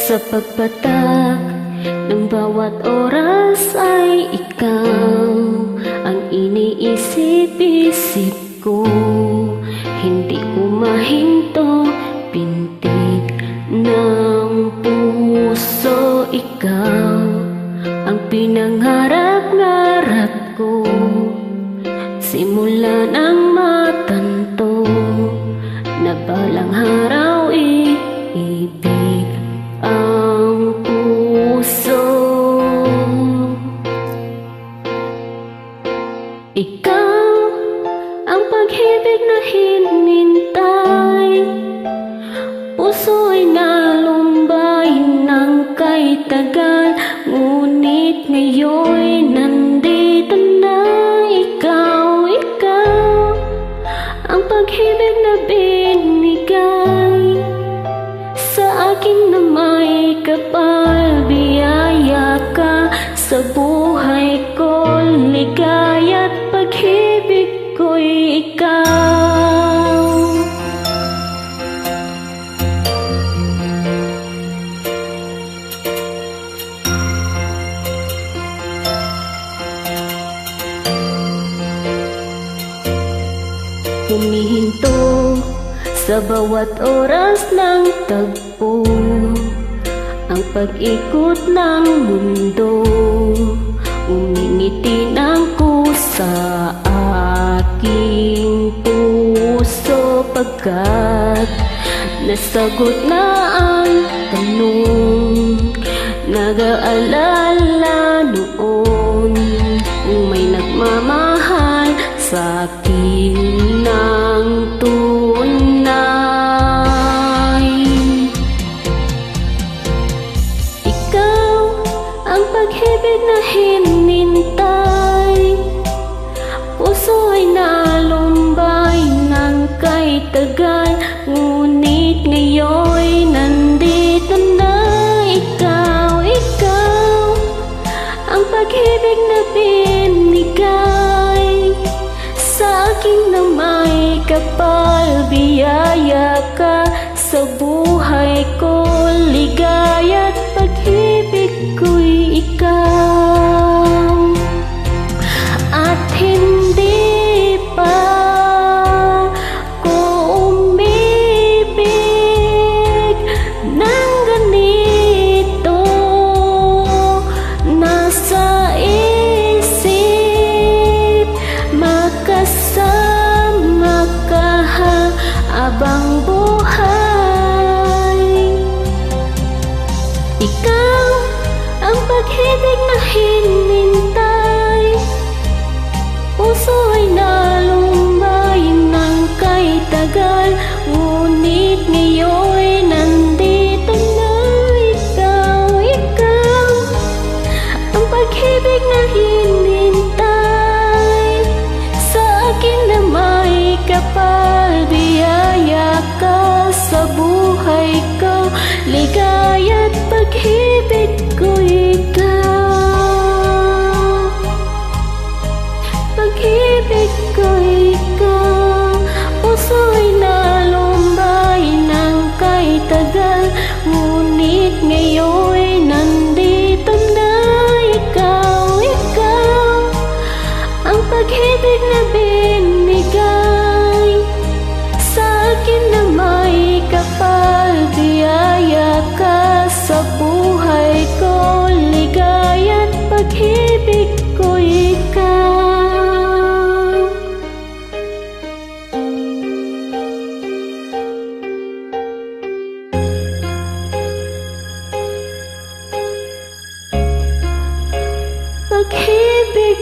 Sa pagpatak ng bawat oras ay ikaw ang iniisip-isip ko. Hindi ko mahinto, pintig ng puso. Ikaw ang pinangarap-ngarap ko, simula ng matanto na balang araw iibig ang puso. Ikaw ang pag-ibig na hinintay, puso ay nalumbay ng kay tagal, ngunit ngayon'y nandito na. Ikaw ang pag-ibig na binigay sa akin na may kapal. Biyaya ka sa buhay ko, ligaya't pag-ibig ko'y ikaw. Humihinto sa bawat oras ng tagpo, ang pag-ikot ng mundo. Umingiti ng kusa aking puso, pagkat nasagot na ang tanong. Nag-aalala noon, may nagmamahal sa'kin ng tunay. Ikaw ang pag-ibig na hinintay, puso ay nalumbay ng kay tagal, ngunit ngayon'y nandito na. Ikaw ang pag-ibig na binigay sa akin na may kapal. Biyaya ka sa buhay ko, ligaya't pag-ibig ko'y ikaw. At hindi pa ko umibig ng ganito, nasa isip makasama ka habang buhay. Ikaw ang pag-ibig na hinintay, puso ay nalumbay ng kay tagal, ngunit ngayon'y nandito na. Ikaw ang pag-ibig na hinintay sa akin na may kapal. Biyaya ka sa buhay ko, ligaya't pag-ibig ko'y ikaw. Pag-ibig ko'y ikaw, puso'y nalumbay ng kay tagal, ngunit ngayon'y nandito na. Ikaw ang pag-ibig na binigay sa akin na may kapal. Biyaya ka sa buhay ko, ligaya't pag-ibig ko'y ikaw. Pag-ibig